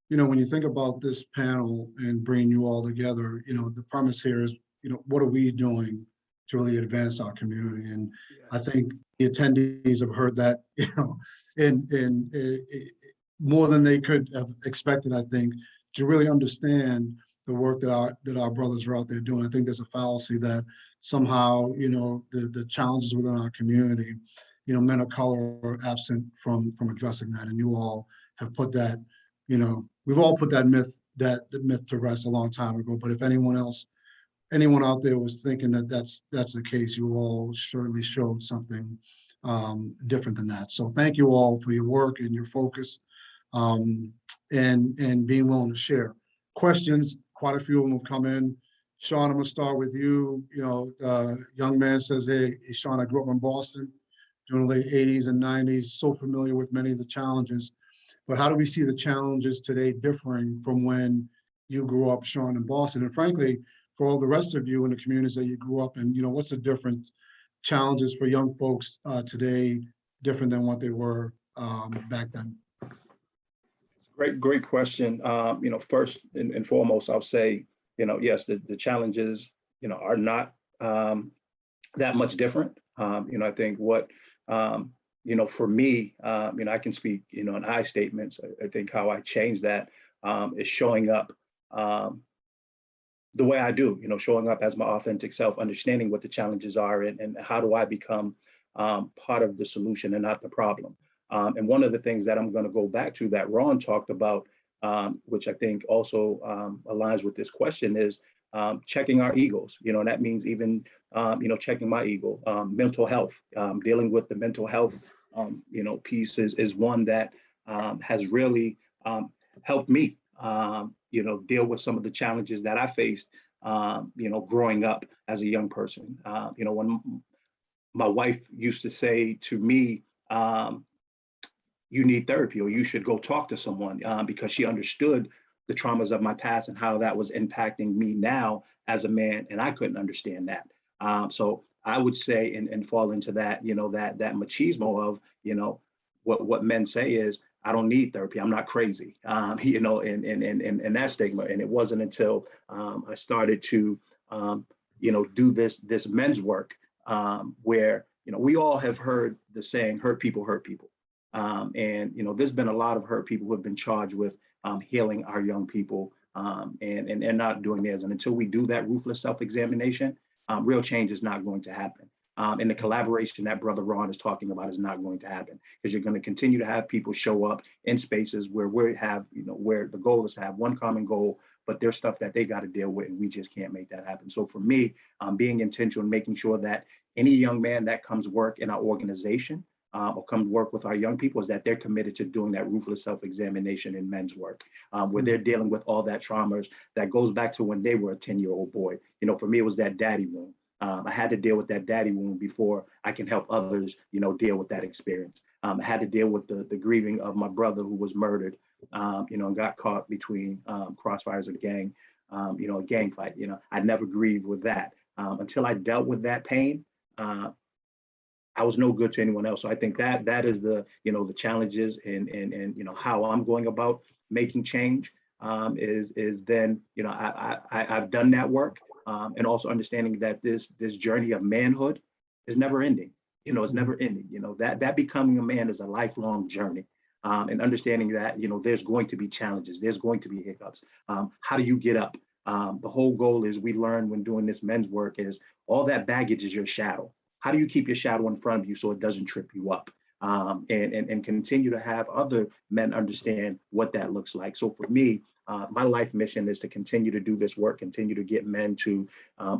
when you think about this panel and bringing you all together, the premise here is, what are we doing to really advance our community? And I think the attendees have heard that, in more than they could have expected, I think, to really understand the work that our brothers are out there doing. I think there's a fallacy that somehow, the challenges within our community, men of color are absent from addressing that. And you all have put that, we've all put that myth to rest a long time ago. But if anyone out there was thinking that that's the case, you all certainly showed something different than that. So thank you all for your work and your focus, and being willing to share. Questions, quite a few of them have come in. Shawn, I'm gonna start with you. Young man says, hey, Shawn, I grew up in Boston during the late 80s and 90s, so familiar with many of the challenges. But how do we see the challenges today differing from when you grew up, Shawn, in Boston? And frankly, for all the rest of you in the communities that you grew up in, what's the different challenges for young folks today, different than what they were back then? Great question. First and foremost, I'll say, yes, the challenges, are not that much different. I think what, for me, I can speak, in I statements. I think how I change that is showing up the way I do, showing up as my authentic self, understanding what the challenges are, and how do I become part of the solution and not the problem. And one of the things that I'm going to go back to that Ron talked about, which I think also aligns with this question, is checking our egos. That means even, checking my ego, mental health, dealing with the mental health, piece is one that has really helped me, deal with some of the challenges that I faced, growing up as a young person. When my wife used to say to me, you need therapy, or you should go talk to someone, because she understood the traumas of my past and how that was impacting me now as a man, and I couldn't understand that. So I would say, and fall into that, that machismo of, what men say is, I don't need therapy, I'm not crazy, and that stigma. And it wasn't until I started to, do this men's work, where, we all have heard the saying, hurt people hurt people. And there's been a lot of hurt people who have been charged with healing our young people, and not doing theirs. And until we do that ruthless self-examination, real change is not going to happen. And the collaboration that Brother Ron is talking about is not going to happen, because you're going to continue to have people show up in spaces where we have, where the goal is to have one common goal, but there's stuff that they got to deal with, and we just can't make that happen. So for me, being intentional and making sure that any young man that comes work in our organization, or come work with our young people, is that they're committed to doing that ruthless self-examination in men's work, where they're dealing with all that traumas that goes back to when they were a 10-year-old boy. For me, it was that daddy wound. I had to deal with that daddy wound before I can help others, deal with that experience. I had to deal with the grieving of my brother who was murdered, and got caught between crossfires of a gang, a gang fight. I never grieved with that until I dealt with that pain. I was no good to anyone else. So I think that is the, the challenges and how I'm going about making change. is then, you know, I've done that work, and also understanding that this journey of manhood is never ending. You know, it's never ending. You know, that becoming a man is a lifelong journey. And understanding that, you know, there's going to be challenges, there's going to be hiccups. How do you get up? The whole goal is, we learn when doing this men's work, is all that baggage is your shadow. How do you keep your shadow in front of you so it doesn't trip you up? And continue to have other men understand what that looks like. So for me, my life mission is to continue to do this work, continue to get men to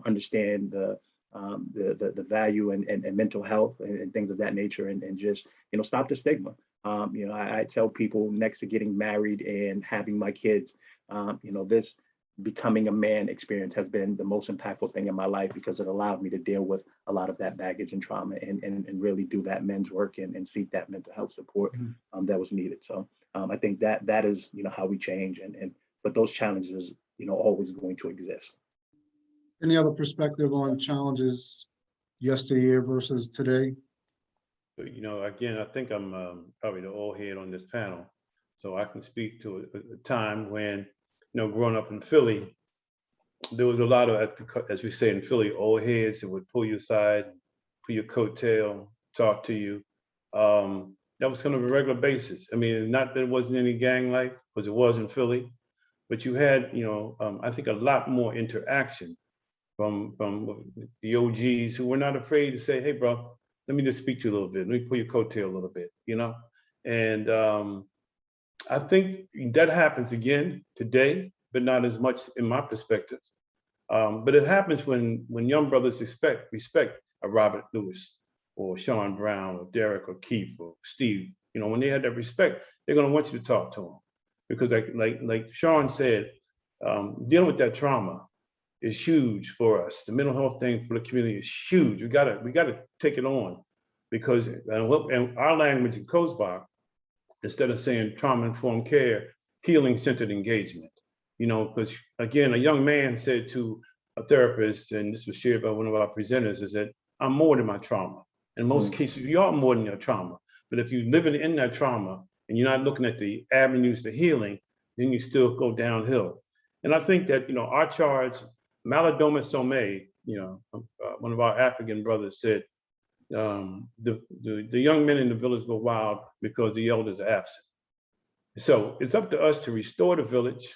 understand the value and mental health and things of that nature, and just, you know, stop the stigma. You know, I tell people, next to getting married and having my kids, you know, this becoming a man experience has been the most impactful thing in my life, because it allowed me to deal with a lot of that baggage and trauma, and really do that men's work and seek that mental health support that was needed. So I think that is, you know, how we change, but those challenges, you know, always going to exist. Any other perspective on challenges yesteryear versus today? You know, again, I think I'm probably the old head on this panel, so I can speak to a time when, you know, growing up in Philly, there was a lot of, as we say in Philly, old heads that would pull you aside, pull your coattail, talk to you. That was kind of a regular basis. I mean, not that it wasn't any gang life, because it was in Philly, but you had, you know, I think a lot more interaction from the OGs, who were not afraid to say, hey, bro, let me just speak to you a little bit. Let me pull your coattail a little bit, you know? And I think that happens again today, but not as much in my perspective. But it happens when young brothers respect a Robert Lewis or Shawn Brown or Deryck or Keith or Steve. You know, when they have that respect, they're gonna want you to talk to them. Because like Shawn said, dealing with that trauma is huge for us. The mental health thing for the community is huge. We gotta take it on, because and our language in COSBAR, instead of saying trauma-informed care, healing-centered engagement. You know, because again, a young man said to a therapist, and this was shared by one of our presenters, is that I'm more than my trauma. In most cases, you are more than your trauma. But if you're living in that trauma and you're not looking at the avenues to healing, then you still go downhill. And I think that, you know, our charge, Malidoma Some, you know, one of our African brothers said, the young men in the village go wild because the elders are absent. So it's up to us to restore the village,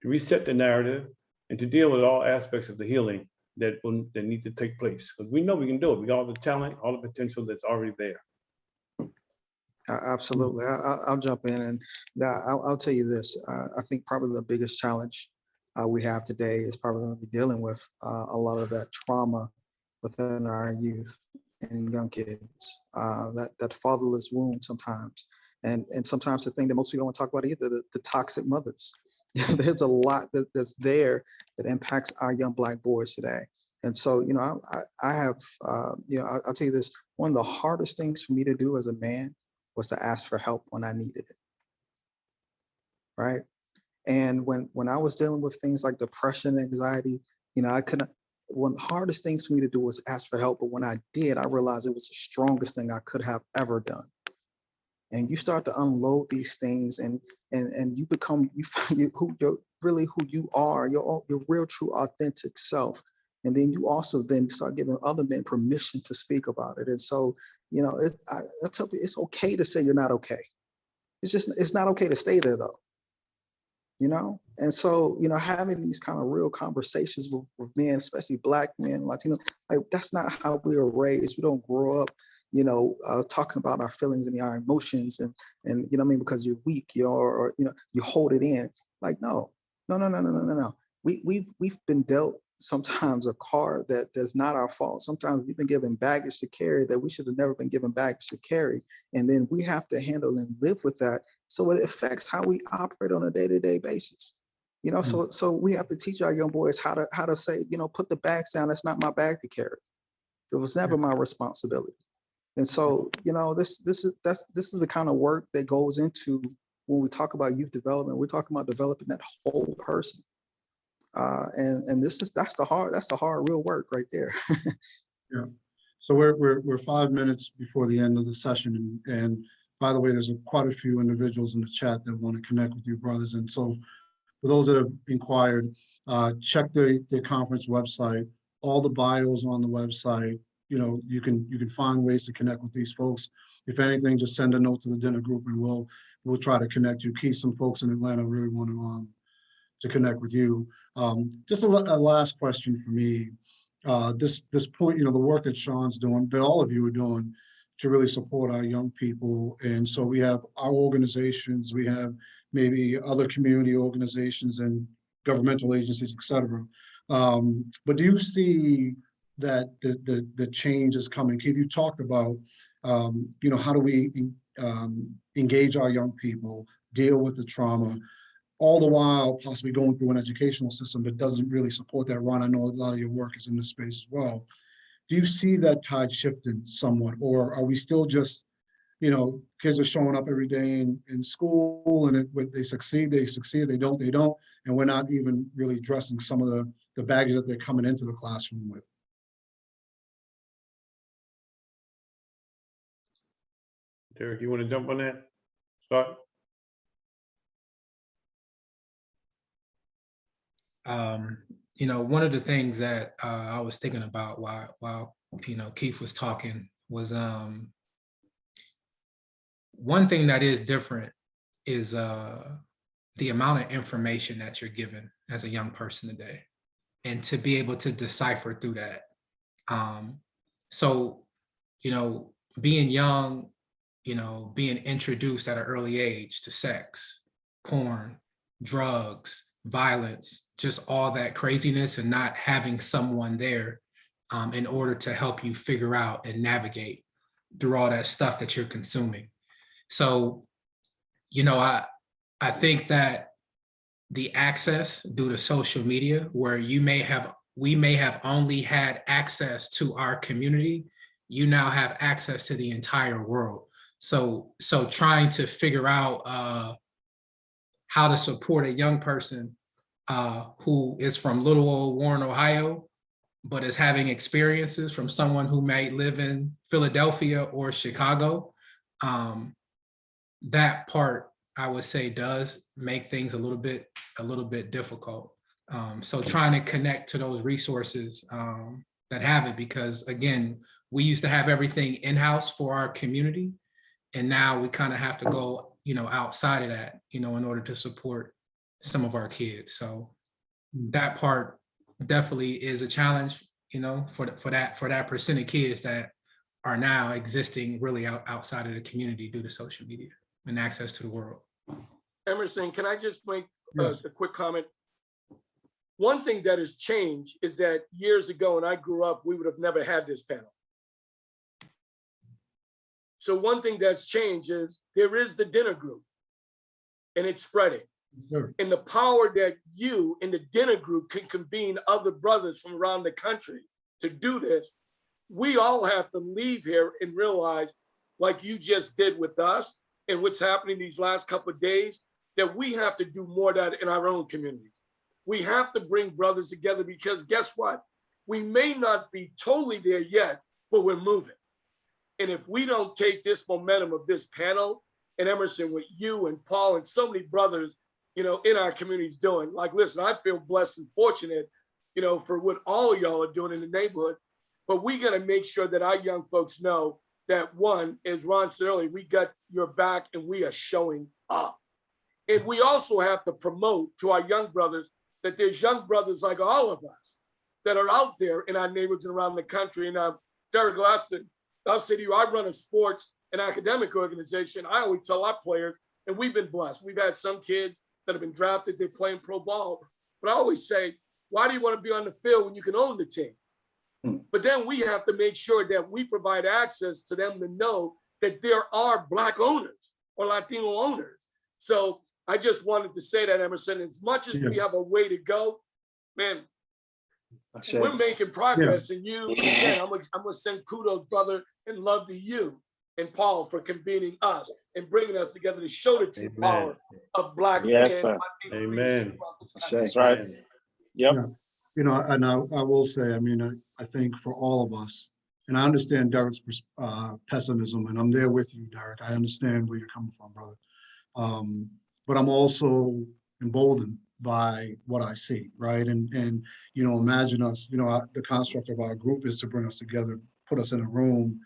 to reset the narrative, and to deal with all aspects of the healing that need to take place. Because we know we can do it. We got all the talent, all the potential that's already there. Absolutely. I'll jump in, and I'll tell you this. I think probably the biggest challenge we have today is probably going to be dealing with a lot of that trauma within our youth and young kids, that fatherless wound sometimes. And sometimes the thing that most people don't want to talk about either, the toxic mothers. There's a lot that's there that impacts our young Black boys today. And so, you know, I have, you know, I'll tell you this, one of the hardest things for me to do as a man was to ask for help when I needed it, right? And when I was dealing with things like depression, anxiety, you know, one of the hardest things for me to do was ask for help. But when I did, I realized it was the strongest thing I could have ever done. And you start to unload these things, and you become, you find who you are, your real, true, authentic self. And then you also then start giving other men permission to speak about it. And so, you know, I tell people it's okay to say you're not okay. It's not okay to stay there though. You know? And so, you know, having these kind of real conversations with men, especially Black men, Latino, like that's not how we were raised. We don't grow up, you know, talking about our feelings and our emotions and you know what I mean, because you're weak, you know, or you know, you hold it in. Like, no. We've been dealt sometimes a card that's not our fault. Sometimes we've been given baggage to carry that we should have never been given baggage to carry. And then we have to handle and live with that. So it affects how we operate on a day-to-day basis. You know, so we have to teach our young boys how to say, you know, put the bags down. That's not my bag to carry. It was never my responsibility. And so, you know, this is the kind of work that goes into when we talk about youth development. We're talking about developing that whole person. And that's the hard real work right there. Yeah. So we're 5 minutes before the end of the session, and by the way, there's quite a few individuals in the chat that want to connect with you, brothers. And so for those that have inquired, check the conference website. All the bios on the website. You know, you can find ways to connect with these folks. If anything, just send a note to the dinner group, and we'll try to connect you. Keith, some folks in Atlanta really want to connect with you. Just a last question for me. This point, you know, the work that Shawn's doing, that all of you are doing to really support our young people. And so we have our organizations, we have maybe other community organizations and governmental agencies, et cetera. But do you see that the change is coming? Keith, you talked about, you know, how do we engage our young people, deal with the trauma, all the while possibly going through an educational system that doesn't really support that. Ron, I know a lot of your work is in this space as well. Do you see that tide shifting somewhat, or are we still just, you know, kids are showing up every day in school, and they succeed, they don't, and we're not even really addressing some of the baggage that they're coming into the classroom with? Deryck, you want to jump on that? Start. You know, one of the things that I was thinking about while you know, Keith was talking was one thing that is different is the amount of information that you're given as a young person today, and to be able to decipher through that. So, you know, being young, you know, being introduced at an early age to sex, porn, drugs, violence, just all that craziness, and not having someone there in order to help you figure out and navigate through all that stuff that you're consuming. So, you know, I think that the access due to social media, where we may have only had access to our community, you now have access to the entire world. So trying to figure out how to support a young person who is from little old Warren, Ohio, but is having experiences from someone who may live in Philadelphia or Chicago. That part, I would say, does make things a little bit difficult. So trying to connect to those resources that have it, because again, we used to have everything in-house for our community, and now we kind of have to go, you know, outside of that, you know, in order to support some of our kids. So that part definitely is a challenge, you know, for that percent of kids that are now existing really outside of the community due to social media and access to the world. Emerson, can I just make Yes. a quick comment? One thing that has changed is that years ago when I grew up, we would have never had this panel. So one thing that's changed is there is the dinner group, and it's spreading. Sure. And the power that you in the dinner group can convene other brothers from around the country to do this, we all have to leave here and realize, like you just did with us and what's happening these last couple of days, that we have to do more of that in our own communities. We have to bring brothers together, because guess what? We may not be totally there yet, but we're moving. And if we don't take this momentum of this panel, and Emerson, with you and Paul and so many brothers, you know, in our communities doing, like, listen, I feel blessed and fortunate, you know, for what all of y'all are doing in the neighborhood. But we got to make sure that our young folks know that, one, as Ron said earlier, we got your back and we are showing up. And we also have to promote to our young brothers that there's young brothers like all of us that are out there in our neighborhoods and around the country. And Deryck, I'll say to you, I run a sports and academic organization. I always tell our players, and we've been blessed. We've had some kids that have been drafted, they're playing pro ball. But I always say, why do you want to be on the field when you can own the team? But then we have to make sure that we provide access to them to know that there are Black owners or Latino owners. So I just wanted to say that, Emerson, as much as we have a way to go, man, we're making progress. And you, again, I'm gonna send kudos, brother, and love to you and Paul for convening us and bringing us together to show the true power of Black men. Amen. That's right. Yep. Yeah. You know, and I will say, I mean, I think for all of us, and I understand Deryck's pessimism, and I'm there with you, Deryck. I understand where you're coming from, brother. But I'm also emboldened by what I see, right? And imagine us, the construct of our group is to bring us together, put us in a room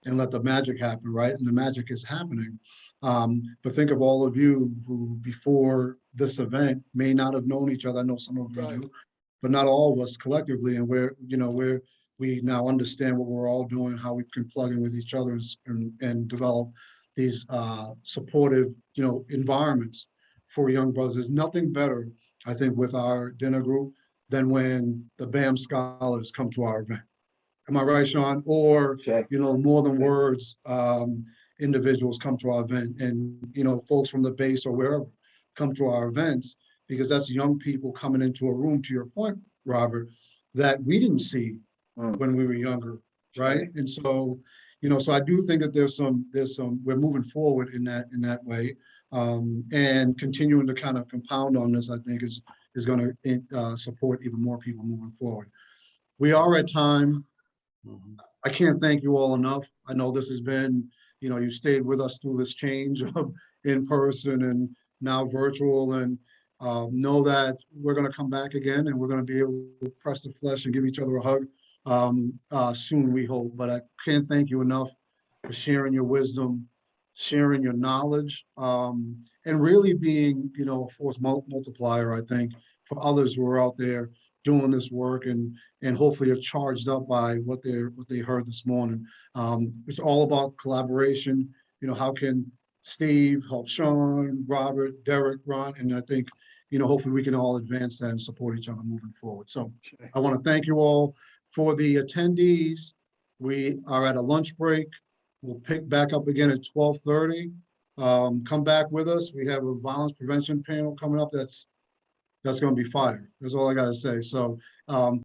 and let the magic happen, right? And the magic is happening. But think of all of you who before this event may not have known each other. I know some of you Right. do, but not all of us collectively. And we now understand what we're all doing, how we can plug in with each other and develop these supportive, environments for young brothers. There's nothing better, I think, with our dinner group than when the BAM scholars come to our event. Am I right, Shawn? Or, Shay. more than words, individuals come to our event and, folks from the base or wherever come to our events, because that's young people coming into a room, to your point, Robert, that we didn't see when we were younger, right? Shay. And so, so I do think that there's some, we're moving forward in that way. And continuing to kind of compound on this, I think is going to support even more people moving forward. We are at time. I can't thank you all enough. I know this has been, you've stayed with us through this change of in person and now virtual, and know that we're going to come back again and we're going to be able to press the flesh and give each other a hug soon, we hope. But I can't thank you enough for sharing your wisdom, sharing your knowledge, and really being, a force multiplier, I think, for others who are out there doing this work and hopefully are charged up by what they heard this morning. It's all about collaboration. How can Steve help Shawn, Robert, Deryck, Ron, and I think, hopefully we can all advance that and support each other moving forward. So I want to thank you all. For the attendees, we are at a lunch break. We'll pick back up again at 12:30. Come back with us. We have a violence prevention panel coming up. That's going to be fire. That's all I got to say. So